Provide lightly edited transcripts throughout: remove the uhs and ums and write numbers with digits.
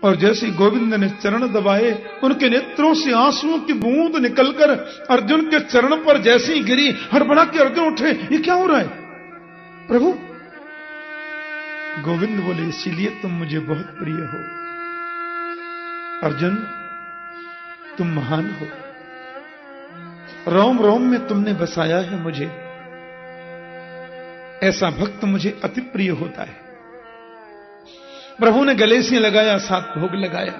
और जैसे ही गोविंद ने चरण दबाए, उनके नेत्रों से आंसुओं की बूंद निकलकर अर्जुन के चरण पर जैसे ही गिरी, हड़बड़ा के अर्जुन उठे, ये क्या हो रहा है प्रभु? गोविंद बोले, इसीलिए तुम मुझे बहुत प्रिय हो अर्जुन, तुम महान हो, रोम रोम में तुमने बसाया है मुझे, ऐसा भक्त मुझे अति प्रिय होता है। प्रभु ने गले से लगाया, साथ भोग लगाया।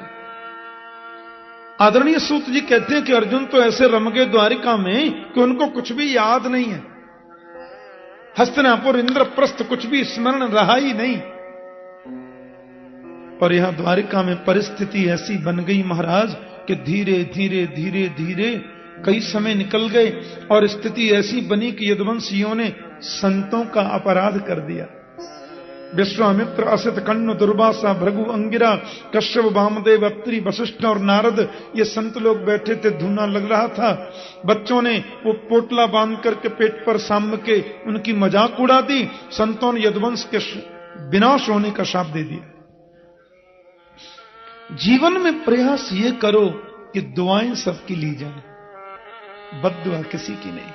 आदरणीय सूत जी कहते हैं कि अर्जुन तो ऐसे रम गए द्वारिका में कि उनको कुछ भी याद नहीं है। हस्तिनापुर, इंद्रप्रस्थ, कुछ भी स्मरण रहा ही नहीं। और यहां द्वारिका में परिस्थिति ऐसी बन गई महाराज कि धीरे धीरे धीरे धीरे कई समय निकल गए और स्थिति ऐसी बनी कि यदुवंशियों ने संतों का अपराध कर दिया। विश्वामित्र, असित, कण्व, दुर्वासा, भृगु, अंगिरा, कश्यप, वामदेव, अत्रि, वशिष्ठ और नारद, ये संत लोग बैठे थे। धुना लग रहा था। बच्चों ने वो पोटला बांध करके पेट पर साम के उनकी मजाक उड़ा दी। संतों ने यदुवंश के विनाश होने का शाप दे दिया। जीवन में प्रयास ये करो कि दुआएं सबकी ली जाए, बद्दुआ किसी की नहीं।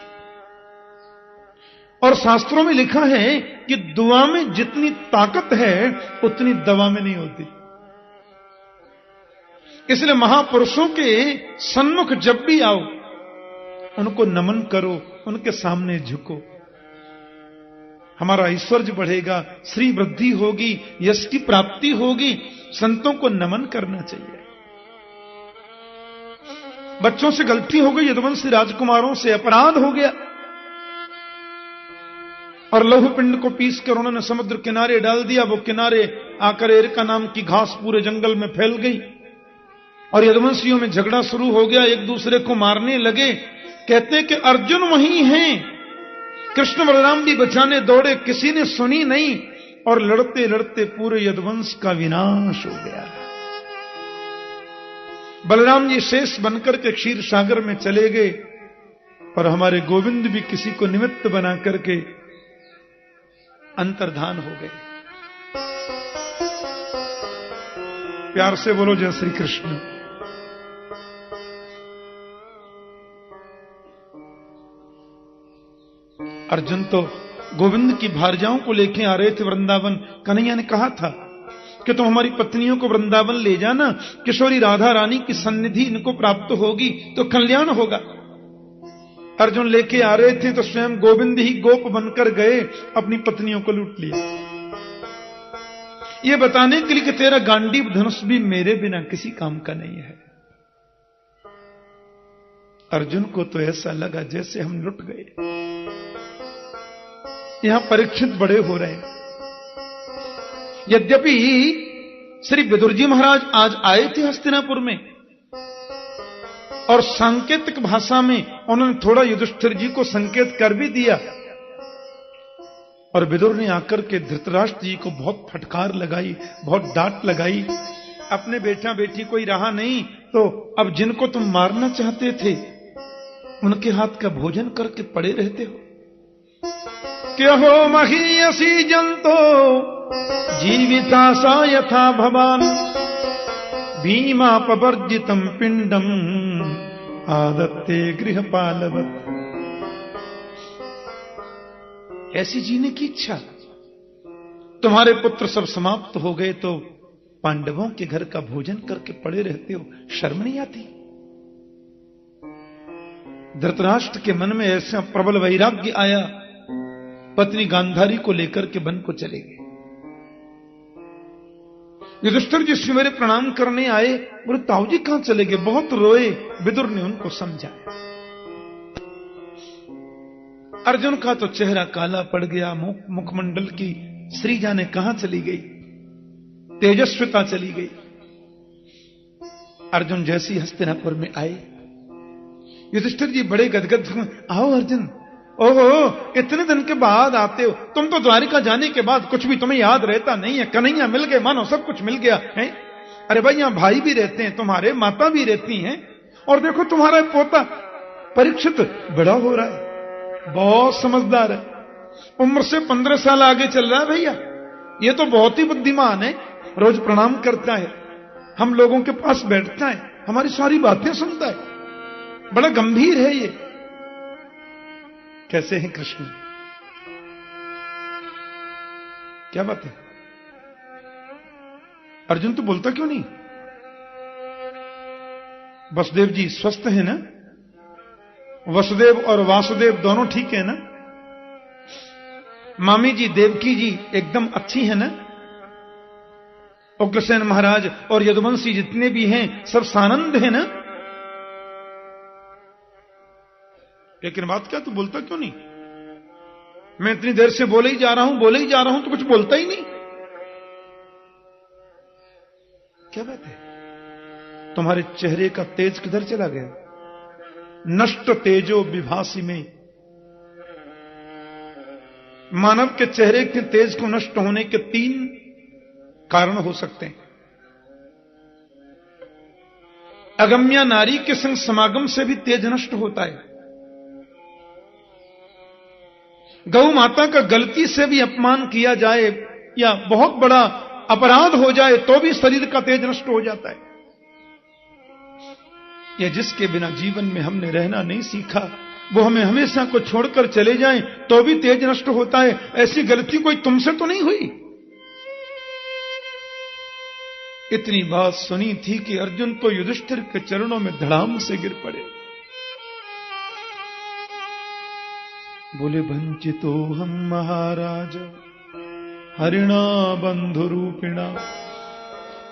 और शास्त्रों में लिखा है कि दुआ में जितनी ताकत है उतनी दवा में नहीं होती। इसलिए महापुरुषों के सन्मुख जब भी आओ, उनको नमन करो, उनके सामने झुको। हमारा ऐश्वर्य बढ़ेगा, श्री वृद्धि होगी, यश की प्राप्ति होगी। संतों को नमन करना चाहिए। बच्चों से गलती हो गई, यदुवंशी राजकुमारों से अपराध हो गया और लौह पिंड को पीस कर उन्होंने समुद्र किनारे डाल दिया। वो किनारे आकर एरका नाम की घास पूरे जंगल में फैल गई और यदुवंशियों में झगड़ा शुरू हो गया, एक दूसरे को मारने लगे। कहते कि अर्जुन वहीं हैं, कृष्ण बलराम भी बचाने दौड़े, किसी ने सुनी नहीं और लड़ते लड़ते पूरे यदुवंश का विनाश हो गया। बलराम जी शेष बनकर के क्षीर सागर में चले गए और हमारे गोविंद भी किसी को निमित्त बना करके अंतर्धान हो गए। प्यार से बोलो जय श्री कृष्ण। अर्जुन तो गोविंद की भारजाओं को लेके आ रहे थे वृंदावन। कन्हैया ने कहा था कि तुम हमारी पत्नियों को वृंदावन ले जाना, किशोरी राधा रानी की सन्निधि इनको प्राप्त होगी तो कल्याण होगा। अर्जुन लेके आ रहे थे तो स्वयं गोविंद ही गोप बनकर गए, अपनी पत्नियों को लूट लिया, ये बताने के लिए कि तेरा गांडीव धनुष भी मेरे बिना किसी काम का नहीं है। अर्जुन को तो ऐसा लगा जैसे हम लुट गए। यहां परीक्षित बड़े हो रहे हैं। यद्यपि श्री विदुर जी महाराज आज आए थे हस्तिनापुर में और सांकेतिक भाषा में उन्होंने थोड़ा युधिष्ठिर जी को संकेत कर भी दिया और विदुर ने आकर के धृतराष्ट्र जी को बहुत फटकार लगाई, बहुत डांट लगाई। अपने बेटा बेटी कोई रहा नहीं तो अब जिनको तुम मारना चाहते थे उनके हाथ का भोजन करके पड़े रहते हो। क्या हो महीयसी जंतो जीविता सा यथा भवान भीमापवर्जितम पिंडम आदत्ते गृहपालवत्। ऐसी जीने की इच्छा, तुम्हारे पुत्र सब समाप्त हो गए तो पांडवों के घर का भोजन करके पड़े रहते हो, शर्म नहीं आती? धृतराष्ट्र के मन में ऐसा प्रबल वैराग्य आया, पत्नी गांधारी को लेकर के वन को चले गए। युधिष्ठिर जी सवेरे प्रणाम करने आए, बोले ताऊ जी कहां चले गए? बहुत रोए। विदुर ने उनको समझाया। अर्जुन का तो चेहरा काला पड़ गया, मुखमंडल की श्री जाने कहां चली गई, तेजस्विता चली गई। अर्जुन जैसी हस्तिनापुर में आए, युधिष्ठिर जी बड़े गदगद हुए। आओ अर्जुन, ओहो इतने दिन के बाद आते हो। तुम तो द्वारिका जाने के बाद कुछ भी तुम्हें याद रहता नहीं है। कन्हैया मिल गए, मानो सब कुछ मिल गया है। अरे भाई यहां भाई भी रहते हैं तुम्हारे, माता भी रहती हैं, और देखो तुम्हारा पोता परीक्षित बड़ा हो रहा है, बहुत समझदार है, उम्र से 15 साल आगे चल रहा है। भैया ये तो बहुत ही बुद्धिमान है, रोज प्रणाम करता है। हम लोगों के पास बैठता है, हमारी सारी बातें सुनता है, बड़ा गंभीर है ये। कैसे हैं कृष्ण? क्या बात है? अर्जुन तो बोलता क्यों नहीं? वसुदेव जी स्वस्थ है ना? वसुदेव और वासुदेव दोनों ठीक है ना? मामी जी देवकी जी एकदम अच्छी है ना? उग्रसेन महाराज और यदुवंशी जितने भी हैं सब सानंद है ना? लेकिन बात क्या, तू बोलता क्यों नहीं? मैं इतनी देर से बोले ही जा रहा हूं तो कुछ बोलता ही नहीं। क्या बात है? तुम्हारे चेहरे का तेज किधर चला गया? नष्ट तेजो विभासी में। मानव के चेहरे के तेज को नष्ट होने के 3 कारण हो सकते हैं। अगम्या नारी के संग समागम से भी तेज नष्ट होता है। गौ माता का गलती से भी अपमान किया जाए या बहुत बड़ा अपराध हो जाए तो भी शरीर का तेज नष्ट हो जाता है। या जिसके बिना जीवन में हमने रहना नहीं सीखा, वो हमें हमेशा को छोड़कर चले जाएं तो भी तेज नष्ट होता है। ऐसी गलती कोई तुमसे तो नहीं हुई? इतनी बात सुनी थी कि अर्जुन तो युधिष्ठिर के चरणों में धड़ाम से गिर पड़े। बोले, वंचितो हम महाराज हरिणा बंधु रूपिणा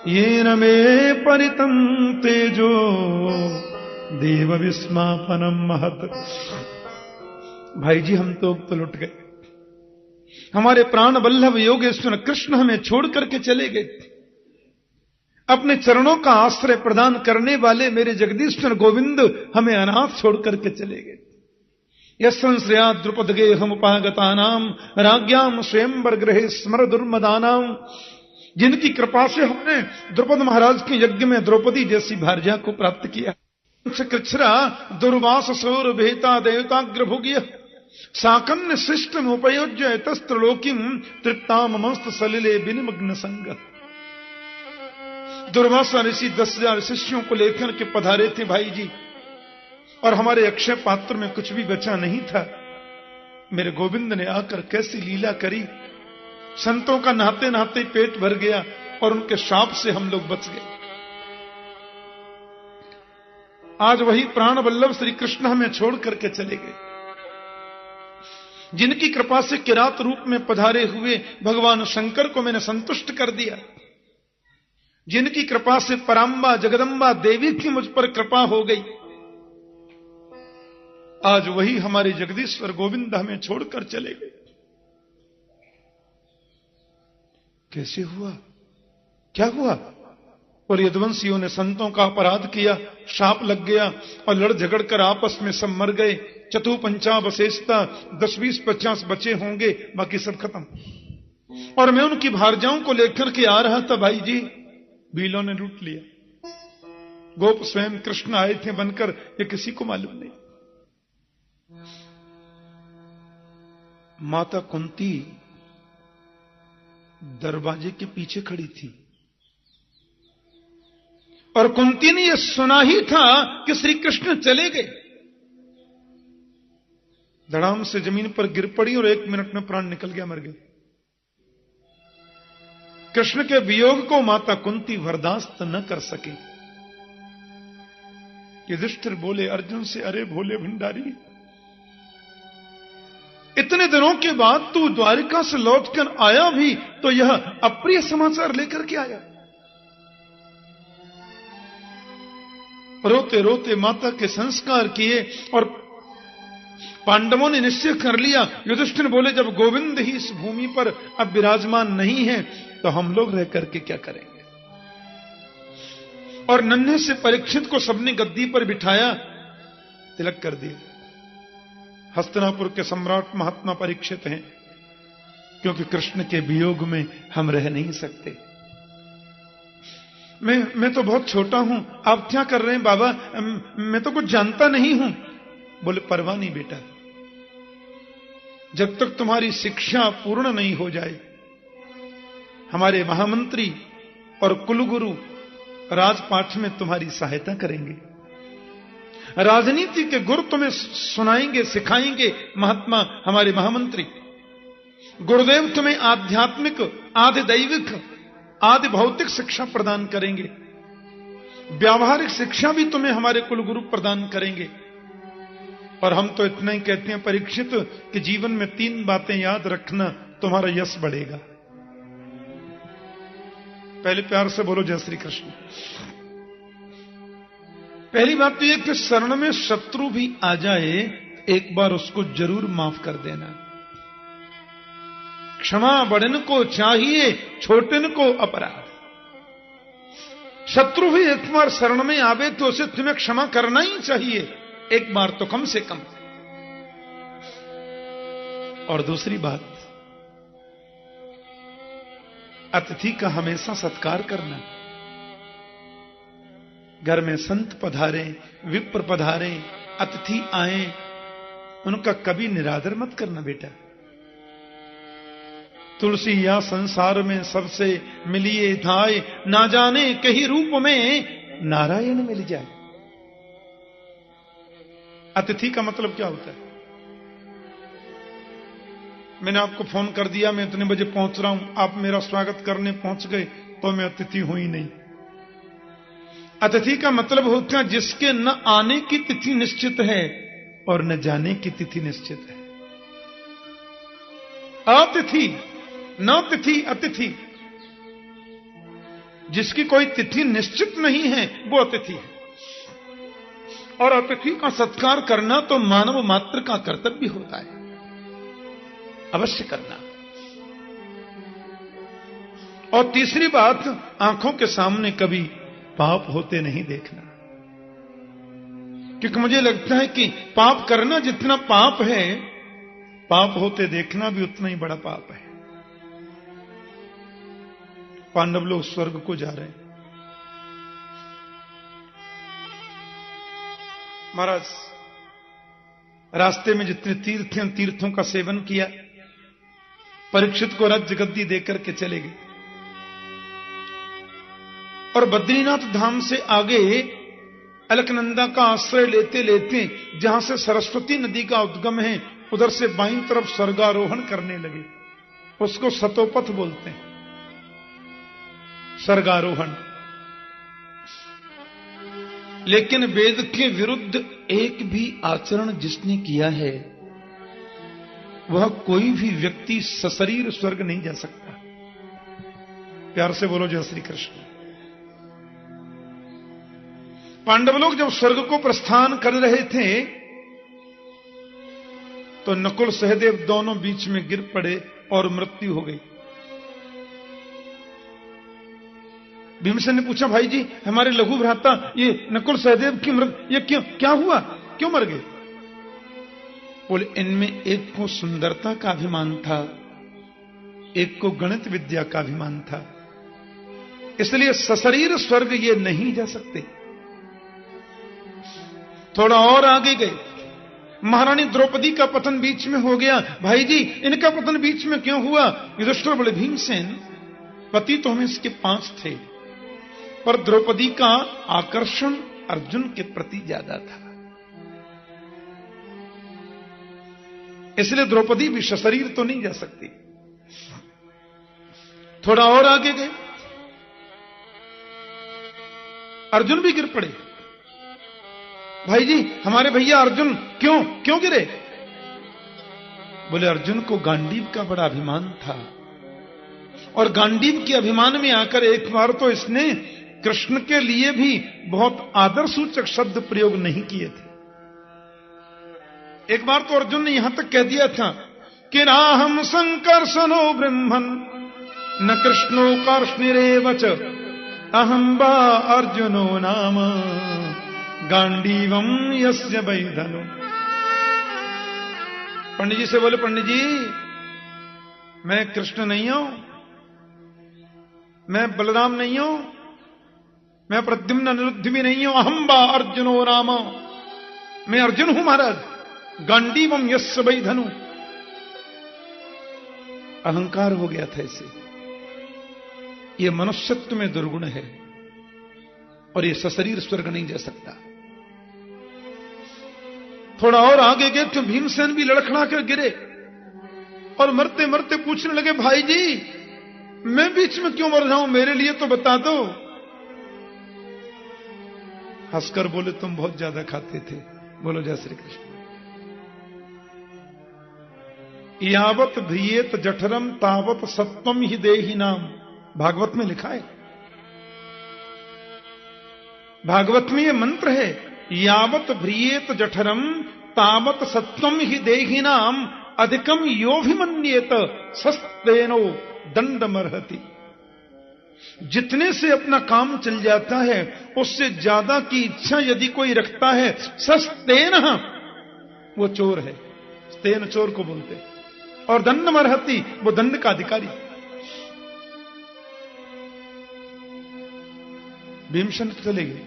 ये न मे परितम तेजो देव विस्मापनम महत। भाई जी हम तो लुट गए। हमारे प्राण वल्लभ योगेश्वर कृष्ण हमें छोड़ करके चले गए। अपने चरणों का आश्रय प्रदान करने वाले मेरे जगदीश्वर गोविंद हमें अनाथ छोड़ करके चले गए। यस्या द्रुपद गे हम उपागतानाम राज्ञाम स्वयंवर गृहे स्मर दुर्मदानाम। जिनकी कृपा से हमने द्रुपद महाराज के यज्ञ में द्रौपदी जैसी भार्या को प्राप्त किया। कृच्छ्रा दुर्वास सौर भेता देवताग्र भुग्य साकन्य शिष्टम उपयोज्य तस्त्रलोकीम तृप्ताम मस्त सलिले बिनिमग्न संग। दुर्वासा ऋषि 10,000 शिष्यों को लेकर के पधारे थे भाई जी, और हमारे अक्षय पात्र में कुछ भी बचा नहीं था। मेरे गोविंद ने आकर कैसी लीला करी। संतों का नहाते नहाते पेट भर गया और उनके शाप से हम लोग बच गए। आज वही प्राण वल्लभ श्री कृष्ण हमें छोड़ करके चले गए। जिनकी कृपा से किरात रूप में पधारे हुए भगवान शंकर को मैंने संतुष्ट कर दिया, जिनकी कृपा से पराम्बा जगदम्बा देवी की मुझ पर कृपा हो गई, आज वही हमारे जगदीश्वर गोविंद हमें छोड़कर चले गए। कैसे हुआ? क्या हुआ? और यदुवंशियों ने संतों का अपराध किया, शाप लग गया और लड़ झगड़ कर आपस में सब मर गए। चतु पंचा बशेषता 10, 20, 50 बचे होंगे, बाकी सब खत्म। और मैं उनकी भारजाओं को लेकर के आ रहा था भाई जी, भीलों ने लूट लिया। गोप स्वयं कृष्ण आए थे बनकर, ये किसी को मालूम नहीं। माता कुंती दरवाजे के पीछे खड़ी थी और कुंती ने यह सुना ही था कि श्री कृष्ण चले गए। धड़ाम से जमीन पर गिर पड़ी और 1 मिनट में प्राण निकल गया, मर गए। कृष्ण के वियोग को माता कुंती बर्दाश्त न कर सके। युधिष्ठिर बोले अर्जुन से, अरे भोले भंडारी, इतने दिनों के बाद तू द्वारिका से लौटकर आया भी तो यह अप्रिय समाचार लेकर के आया। रोते रोते माता के संस्कार किए और पांडवों ने निश्चय कर लिया। युधिष्ठिर बोले, जब गोविंद ही इस भूमि पर अब विराजमान नहीं है तो हम लोग रह करके क्या करेंगे। और नन्हे से परीक्षित को सबने गद्दी पर बिठाया, तिलक कर दिया। हस्तिनापुर के सम्राट महात्मा परीक्षित हैं, क्योंकि कृष्ण के वियोग में हम रह नहीं सकते। मैं तो बहुत छोटा हूं, आप क्या कर रहे हैं बाबा, मैं तो कुछ जानता नहीं हूं। बोले, परवाह नहीं बेटा, जब तक तुम्हारी शिक्षा पूर्ण नहीं हो जाए, हमारे महामंत्री और कुलगुरु राजपाठ में तुम्हारी सहायता करेंगे, राजनीति के गुरु तुम्हें सुनाएंगे, सिखाएंगे। महात्मा हमारे महामंत्री गुरुदेव तुम्हें आध्यात्मिक, आदि दैविक, आदि भौतिक शिक्षा प्रदान करेंगे। व्यावहारिक शिक्षा भी तुम्हें हमारे कुलगुरु प्रदान करेंगे। और हम तो इतना ही कहते हैं परीक्षित कि जीवन में 3 बातें याद रखना, तुम्हारा यश बढ़ेगा। पहले प्यार से बोलो जय श्री कृष्ण। पहली बात तो यह कि शरण में शत्रु भी आ जाए, एक बार उसको जरूर माफ कर देना। क्षमा बड़न को चाहिए, छोटन को अपराध। शत्रु भी एक बार शरण में आवे तो उसे तुम्हें क्षमा करना ही चाहिए, एक बार तो कम से कम। और दूसरी बात, अतिथि का हमेशा सत्कार करना। घर में संत पधारे, विप्र पधारे, अतिथि आए, उनका कभी निरादर मत करना बेटा। तुलसी या संसार में सबसे मिलिए धाय, ना जाने कहीं रूप में नारायण मिल जाए। अतिथि का मतलब क्या होता है? मैंने आपको फोन कर दिया, मैं इतने बजे पहुंच रहा हूं, आप मेरा स्वागत करने पहुंच गए तो मैं अतिथि हुई नहीं। अतिथि का मतलब होता है जिसके न आने की तिथि निश्चित है और न जाने की तिथि निश्चित है। अतिथि, न तिथि, अतिथि। जिसकी कोई तिथि निश्चित नहीं है वो अतिथि है। और अतिथि का सत्कार करना तो मानव मात्र का कर्तव्य होता है, अवश्य करना। और तीसरी बात, आंखों के सामने कभी पाप होते नहीं देखना। क्योंकि मुझे लगता है कि पाप करना जितना पाप है, पाप होते देखना भी उतना ही बड़ा पाप है। पांडव लोग स्वर्ग को जा रहे हैं। महाराज रास्ते में जितने तीर्थ हैं, तीर्थों का सेवन किया, परीक्षित को राज्य गद्दी देकर के चले गए। और बद्रीनाथ धाम से आगे अलकनंदा का आश्रय लेते लेते जहां से सरस्वती नदी का उद्गम है, उधर से बाईं तरफ स्वर्गारोहण करने लगे। उसको सतोपथ बोलते हैं, स्वर्गारोहण। लेकिन वेद के विरुद्ध एक भी आचरण जिसने किया है, वह कोई भी व्यक्ति सशरीर स्वर्ग नहीं जा सकता। प्यार से बोलो जय श्री कृष्ण। पांडव लोग जब स्वर्ग को प्रस्थान कर रहे थे तो नकुल सहदेव दोनों बीच में गिर पड़े और मृत्यु हो गई। भीमसेन ने पूछा, भाई जी हमारे लघु भ्राता ये नकुल सहदेव की मृत्यु, ये क्यों, क्या हुआ, क्यों मर गए? बोले, इनमें एक को सुंदरता का अभिमान था, एक को गणित विद्या का अभिमान था, इसलिए सशरीर स्वर्ग ये नहीं जा सकते। थोड़ा और आगे गए, महारानी द्रौपदी का पतन बीच में हो गया। भाई जी इनका पतन बीच में क्यों हुआ? युधिष्ठिर बोले, भीमसेन पति तो हमें इसके 5 थे, पर द्रौपदी का आकर्षण अर्जुन के प्रति ज्यादा था, इसलिए द्रौपदी भी सशरीर तो नहीं जा सकती। थोड़ा और आगे गए, अर्जुन भी गिर पड़े। भाई जी हमारे भैया अर्जुन क्यों गिरे? बोले, अर्जुन को गांडीव का बड़ा अभिमान था, और गांडीव के अभिमान में आकर एक बार तो इसने कृष्ण के लिए भी बहुत आदर सूचक शब्द प्रयोग नहीं किए थे। एक बार तो अर्जुन ने यहां तक कह दिया था कि राहम संकर्षणो ब्रह्मन न कृष्णो कार्ष्णिरेव च अहं वा अर्जुनो नाम गांडीवम यस्य वैधनो। पंडित जी से बोले, पंडित जी मैं कृष्ण नहीं हूं, मैं बलराम नहीं हूं, मैं प्रद्युम्न अनिरुद्ध भी नहीं हूं, अहं वा अर्जुनो नाम, मैं अर्जुन हूं महाराज। गांडीवम यस्य वैधनु, अहंकार हो गया था इसे। यह मनुष्यत्व में दुर्गुण है। और ये सशरीर स्वर्ग नहीं जा सकता। थोड़ा और आगे गए तो भीमसेन भी लड़खड़ा कर गिरे और मरते मरते पूछने लगे, भाई जी मैं बीच में क्यों मर जाऊं, मेरे लिए तो बता दो। हंसकर बोले, तुम बहुत ज्यादा खाते थे। बोलो जय श्री कृष्ण। यावत ध्रियेत जठरम तावत सत्वम ही देहि नाम, भागवत में लिखा है। भागवत में ये मंत्र है, यावत ध्रियेत जठरम तावत सत्वम ही देहि नाम अधिकम योभिमन्येत सस्तेनो दंडमर्हति। जितने से अपना काम चल जाता है उससे ज्यादा की इच्छा यदि कोई रखता है, सस्तेन, वो चोर है। स्तेन चोर को बोलते, और दंडमर्हति वो दंड का अधिकारी। भीमसेन चले गए।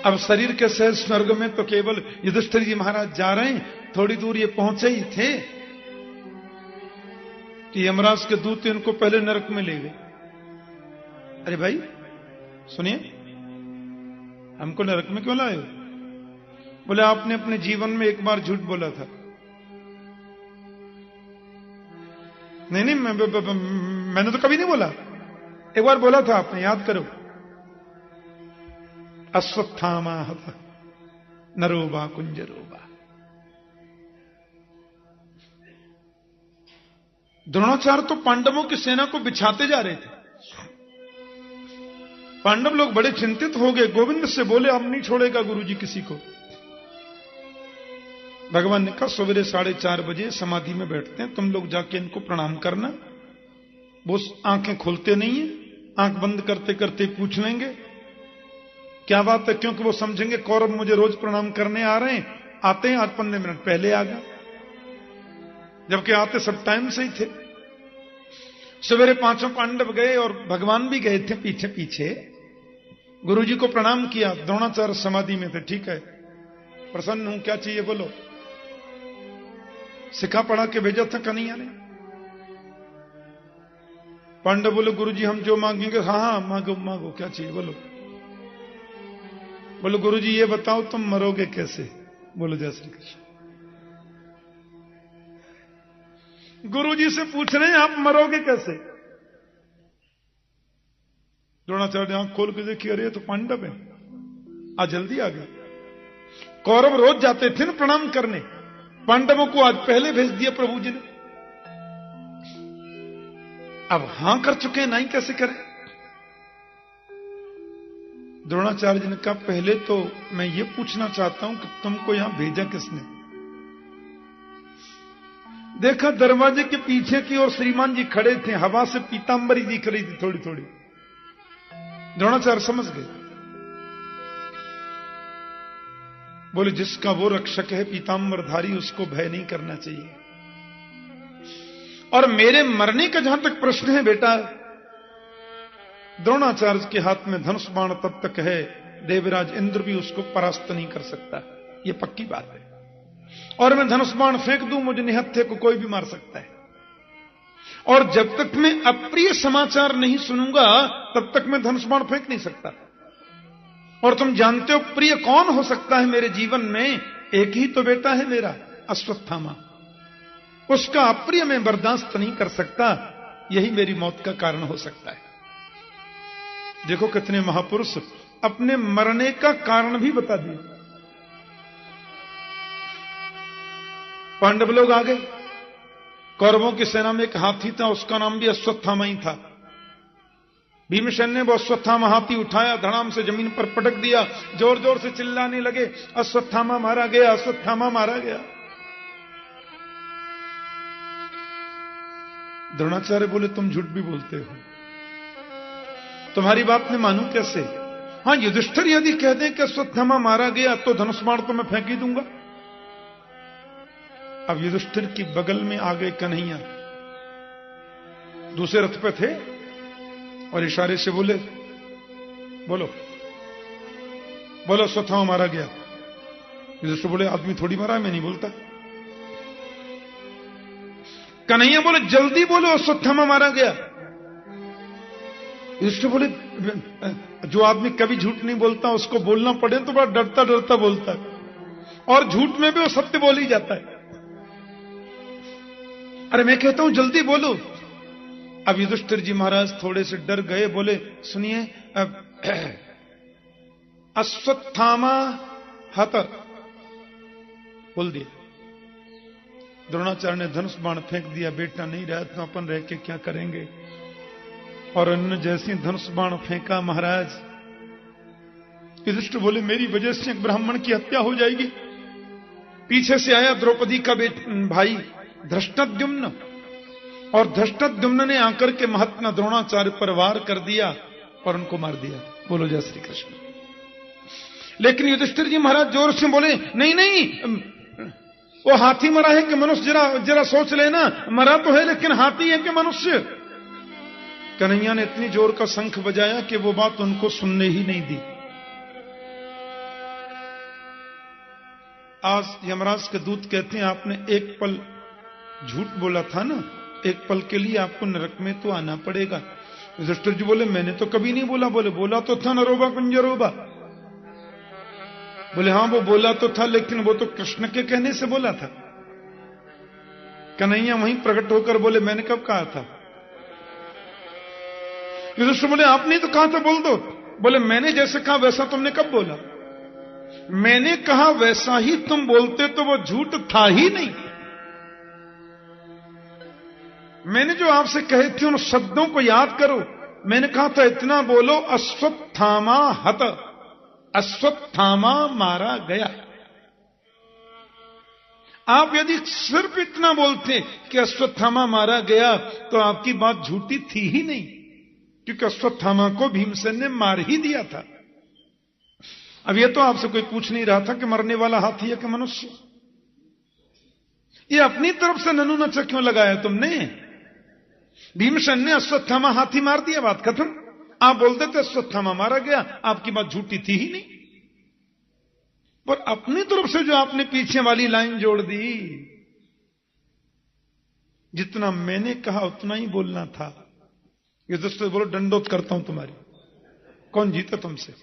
अब शरीर के सहज स्वर्ग में तो केवल युधिष्ठिर जी महाराज जा रहे हैं। थोड़ी दूर ये पहुंचे ही थे कि यमराज के दूत इनको पहले नरक में ले गए। अरे भाई सुनिए, हमको नरक में क्यों लाए हो? बोले आपने अपने जीवन में एक बार झूठ बोला था। नहीं मैंने तो कभी नहीं बोला। एक बार बोला था आपने, याद करो। अश्वत्थामा नरोबा कुंजरोबा। द्रोणाचार्य तो पांडवों की सेना को बिछाते जा रहे थे। पांडव लोग बड़े चिंतित हो गए। गोविंद से बोले, अब नहीं छोड़ेगा गुरुजी किसी को। भगवान ने कहा, सवेरे 4:30 बजे समाधि में बैठते हैं, तुम लोग जाके इनको प्रणाम करना। वो आंखें खोलते नहीं है, आंख बंद करते करते पूछ लेंगे क्या बात है, क्योंकि वो समझेंगे कौरव मुझे रोज प्रणाम करने आ रहे हैं। आते हैं, आज 15 मिनट पहले आ गया, जबकि आते सब टाइम से ही थे। सवेरे 5 पांडव गए और भगवान भी गए थे पीछे पीछे। गुरुजी को प्रणाम किया। द्रोणाचार्य समाधि में थे। ठीक है, प्रसन्न हूं, क्या चाहिए बोलो। सिखा पढ़ा के भेजा था कन्हैया ने। पांडव बोले, गुरुजी हम जो मांगेंगे। हाँ हाँ मांगो मांगो, क्या चाहिए बोलो। बोलो गुरुजी ये बताओ तुम मरोगे कैसे। बोलो जय श्री कृष्ण। गुरुजी से पूछ रहे हैं आप मरोगे कैसे। द्रोणाचार्य ने आंख खोल के देखी, अरे तो पांडव है, आज जल्दी आ गए। कौरव रोज जाते थे ना प्रणाम करने, पांडवों को आज पहले भेज दिया प्रभु जी ने। अब हां कर चुके हैं, नहीं कैसे करें। द्रोणाचार्य जी ने कहा, पहले तो मैं ये पूछना चाहता हूं कि तुमको यहां भेजा किसने। देखा दरवाजे के पीछे की ओर श्रीमान जी खड़े थे, हवा से पीतांबरी दिख रही थी थोड़ी थोड़ी। द्रोणाचार्य समझ गए। बोले, जिसका वो रक्षक है पीतांबरधारी, उसको भय नहीं करना चाहिए। और मेरे मरने का जहां तक प्रश्न है बेटा, द्रोणाचार्य के हाथ में धनुष बाण तब तक है, देवराज इंद्र भी उसको परास्त नहीं कर सकता। ये पक्की बात है। और मैं धनुष बाण फेंक दूं, मुझे निहत्थे को कोई भी मार सकता है। और जब तक मैं अप्रिय समाचार नहीं सुनूंगा तब तक मैं धनुष बाण फेंक नहीं सकता। और तुम जानते हो प्रिय कौन हो सकता है मेरे जीवन में? एक ही तो बेटा है मेरा, अश्वत्थामा। उसका अप्रिय मैं बर्दाश्त नहीं कर सकता। यही मेरी मौत का कारण हो सकता है। देखो कितने महापुरुष अपने मरने का कारण भी बता दिए। पांडव लोग आ गए। कौरवों की सेना में एक हाथी था, उसका नाम भी अश्वत्थामा ही था। भीमसेन ने वो अश्वत्थामा हाथी उठाया, धड़ाम से जमीन पर पटक दिया, जोर जोर से चिल्लाने लगे, अश्वत्थामा मारा गया, अश्वत्थामा मारा गया। द्रोणाचार्य बोले, तुम झूठ भी बोलते हो, तुम्हारी बात मैं मानूं कैसे? हां, युधिष्ठिर यदि कह दें कि अश्वत्थामा मारा गया तो धनुष बाण तो मैं फेंक ही दूंगा। अब युधिष्ठिर की बगल में आ गए कन्हैया, दूसरे रथ पे थे, और इशारे से बोले, बोलो बोलो अश्वत्थामा मारा गया। युधिष्ठिर बोले, आदमी थोड़ी मारा, मैं नहीं बोलता। कन्हैया बोले, जल्दी बोलो अश्वत्थामा मारा गया। युधिष्ठिर बोले, जो आदमी कभी झूठ नहीं बोलता उसको बोलना पड़े तो बड़ा डरता डरता बोलता है, और झूठ में भी वो सत्य बोल ही जाता है। अरे मैं कहता हूं जल्दी बोलो। अब युधिष्ठिर जी महाराज थोड़े से डर गए, बोले सुनिए, अश्वत्थामा हत, बोल दिया। द्रोणाचार्य ने धनुष बाण फेंक दिया, बेटा नहीं रहा तो अपन रह के क्या करेंगे। और अन्य जैसी धनुष बाण फेंका महाराज, युधिष्ठिर बोले मेरी वजह से एक ब्राह्मण की हत्या हो जाएगी। पीछे से आया द्रौपदी का भाई धृष्टद्युम्न, और धृष्टद्युम्न ने आकर के महात्मा द्रोणाचार्य पर वार कर दिया और उनको मार दिया। बोलो जय श्री कृष्ण। लेकिन युधिष्ठिर जी महाराज जोर से बोले, नहीं नहीं, वो हाथी मरा है कि मनुष्य, जरा सोच लेना, मरा तो है लेकिन हाथी है कि मनुष्य। कन्हैया ने इतनी जोर का शंख बजाया कि वो बात उनको सुनने ही नहीं दी। आज यमराज के दूत कहते हैं आपने एक पल झूठ बोला था ना, एक पल के लिए आपको नरक में तो आना पड़ेगा। युधिष्ठिर जी बोले मैंने तो कभी नहीं बोला। बोले बोला तो था नरोबा कुंजरोबा। बोले हां वो बोला तो था, लेकिन वो तो कृष्ण के कहने से बोला था। कन्हैया वहीं प्रकट होकर बोले मैंने कब कहा था। युधिष्ठिर बोले आपने तो कहा था बोल दो। बोले मैंने जैसे कहा वैसा तुमने कब बोला। मैंने कहा वैसा ही तुम बोलते तो वो झूठ था ही नहीं। मैंने जो आपसे कहे थे उन शब्दों को याद करो। मैंने कहा था इतना बोलो, अश्वत्थामा हत, अश्वत्थामा मारा गया। आप यदि सिर्फ इतना बोलते कि अश्वत्थामा मारा गया तो आपकी बात झूठी थी ही नहीं, क्योंकि अश्वत्थामा को भीमसेन ने मार ही दिया था। अब यह तो आपसे कोई पूछ नहीं रहा था कि मरने वाला हाथी है कि मनुष्य। ये अपनी तरफ से ननू नचा क्यों लगाया तुमने। भीमसेन ने अश्वत्थामा हाथी मार दिया, बात खत्म। आप बोलते थे अश्वत्थामा मारा गया, आपकी बात झूठी थी ही नहीं। पर अपनी तरफ से जो आपने पीछे वाली लाइन जोड़ दी, जितना मैंने कहा उतना ही बोलना था। युधिष्ठिर बोलो दंडोत करता हूं तुम्हारी, कौन जीता तुमसे।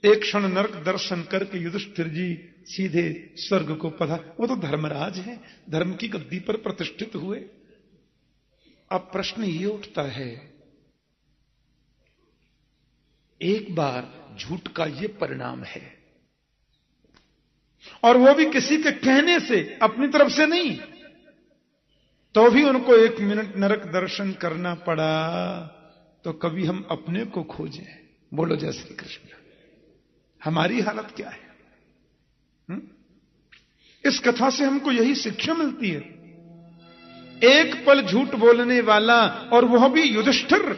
एक क्षण नरक दर्शन करके युधिष्ठिर जी सीधे स्वर्ग को पधार। वो तो धर्मराज है, धर्म की गद्दी पर प्रतिष्ठित हुए। अब प्रश्न ये उठता है, एक बार झूठ का ये परिणाम है, और वो भी किसी के कहने से, अपनी तरफ से नहीं, तो भी उनको 1 मिनट नरक दर्शन करना पड़ा। तो कभी हम अपने को खोजें। बोलो जय श्री कृष्ण। हमारी हालत क्या है। इस कथा से हमको यही शिक्षा मिलती है। एक पल झूठ बोलने वाला, और वह भी युधिष्ठिर,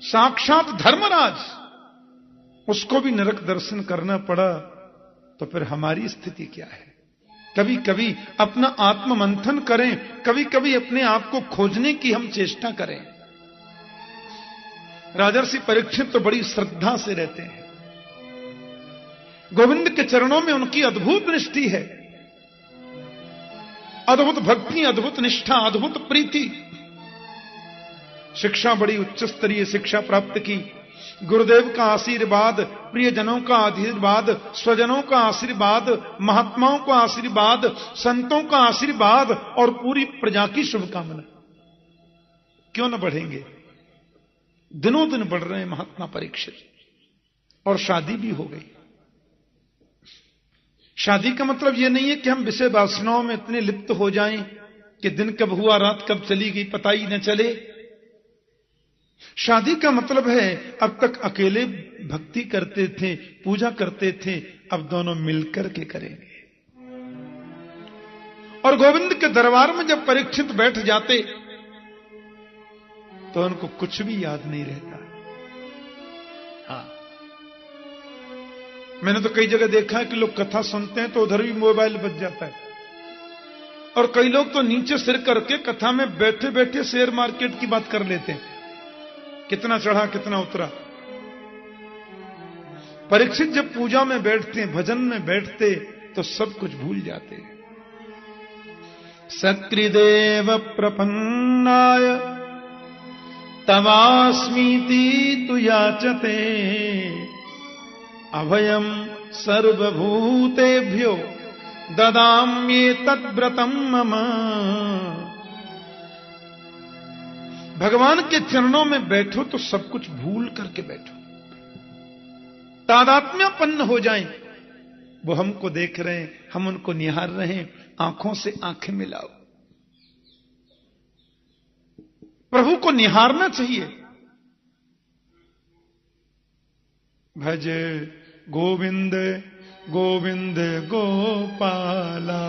साक्षात धर्मराज, उसको भी नरक दर्शन करना पड़ा। तो फिर हमारी स्थिति क्या है। कभी कभी अपना आत्ममंथन करें, कभी कभी अपने आप को खोजने की हम चेष्टा करें। राजर्षि परीक्षित तो बड़ी श्रद्धा से रहते हैं। गोविंद के चरणों में उनकी अद्भुत निष्ठा है, अद्भुत भक्ति, अद्भुत निष्ठा, अद्भुत प्रीति। शिक्षा बड़ी उच्च स्तरीय शिक्षा प्राप्त की। गुरुदेव का आशीर्वाद, प्रियजनों का आशीर्वाद, स्वजनों का आशीर्वाद, महात्माओं का आशीर्वाद, संतों का आशीर्वाद और पूरी प्रजा की शुभकामना। क्यों न बढ़ेंगे। दिनों दिन बढ़ रहे हैं महात्मा परीक्षित, और शादी भी हो गई। शादी का मतलब यह नहीं है कि हम विषय वासनाओं में इतने लिप्त हो जाएं कि दिन कब हुआ रात कब चली गई पता ही न चले। शादी का मतलब है अब तक अकेले भक्ति करते थे, पूजा करते थे, अब दोनों मिलकर के करेंगे। और गोविंद के दरबार में जब परीक्षित बैठ जाते तो उनको कुछ भी याद नहीं रहता। हाँ, मैंने तो कई जगह देखा है कि लोग कथा सुनते हैं तो उधर भी मोबाइल बज जाता है, और कई लोग तो नीचे सिर करके कथा में बैठे बैठे शेयर मार्केट की बात कर लेते हैं, कितना चढ़ा कितना उतरा। परीक्षित जब पूजा में बैठते, भजन में बैठते, तो सब कुछ भूल जाते हैं। सकृदेव प्रपन्नाय तवास्मीति तु याचते अभयम सर्वभूतेभ्यो ददाम्ये तद्व्रतम मम। भगवान के चरणों में बैठो तो सब कुछ भूल करके बैठो, तादात्म्यपन्न हो जाएं। वो हमको देख रहे हैं, हम उनको निहार रहे हैं, आंखों से आंखें मिलाओ। प्रभु को निहारना चाहिए। भज गोविंद गोविंद गोपाला,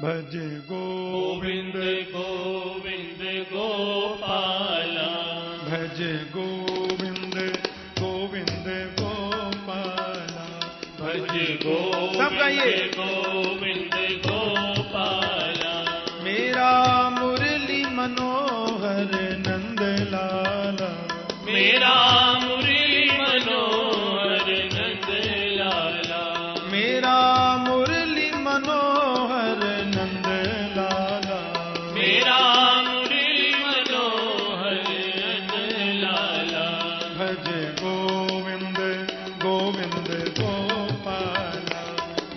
भज गोविंद गोविंद गोपाला, भज गोविंद गोविंद गोपाला, भज गोविंद गोविंद गोपाला। मेरा मुरली मनोहर नंद लाला, मेरा मुरली मनोहर नंद लाला, मेरा मुरली मनोहर नंद लाला, मेरा मुरली मनोहर नंद लाला। भज गोविंद गोविंद गोपाला,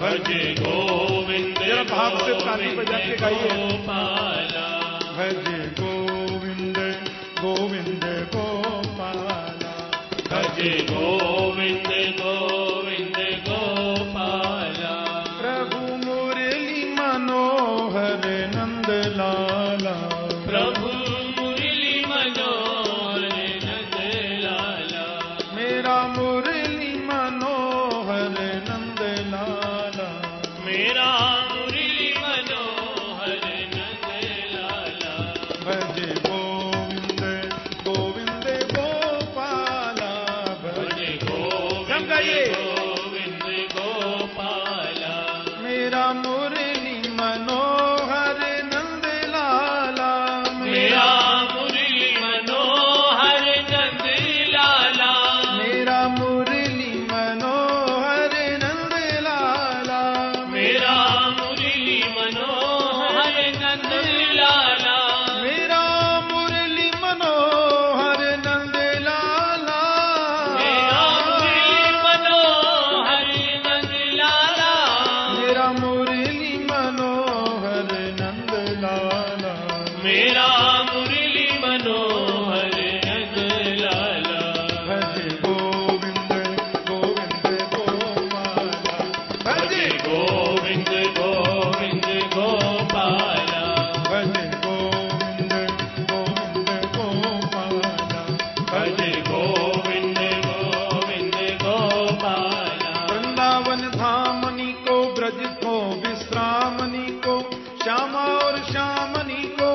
भज गोविंद जरा भाव से ताली बजा के गाइए। गोपाला, भज गोविंद गोविंद गोपाला, भज गोविंद गोविंद गोपाला। प्रभु मुरली मनोहर नंद लाला, प्रभु मुरली मनोहर नंद लाला, मेरा मुरली मनोहर नंद लाला, मेरा मुरली मनोहर नंद लाला। भज गोविंद गोविंद गोपाला, भज गोविंद गोविंद गोपाला, मेरा मुरली मनोहर नंद लाला, मेरा मुरली मनोहर नंद लाला, मेरा मुरली मनोहर नंद लाला, मेरा मुरली मनोहर नंद लाला, मेरा मुरली मनोहर नंद लाला, मेरा मुरली मनोहर नंद लाला, मेरा मुरली मनोहर नंद लाला, मेरा मुरली मनोहर नंद लाला। भज गोविंद गोविंद गोपाला, भज गोविंद गोविंद गोपाला, भज गोविंद गोविंद गोपाला, भज गोविंद गोविंद गोपाला। वृंदावन धामनी को, ब्रज को, विश्रामनी को, श्यामा और श्यामनी को,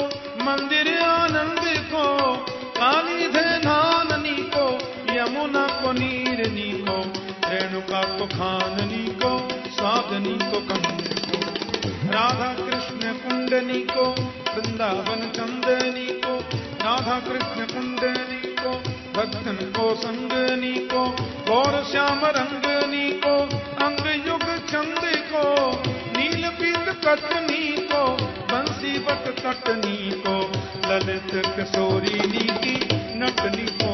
मंदिर आनंद को, काली धाननी को, यमुना को नीरनी को, रेणुका को खाननी को, साधनी को कन्या को, राधा कृष्ण कुंडनी को, वृंदावन चंदनी को, राधा कृष्ण कुंडनी को, भक्तन को संगनी को, गौर श्याम रंगनी को, अंग युग चंद को, नील पीत कटनी को, बंसी बट तटनी को, ललित किशोरी की नटनी को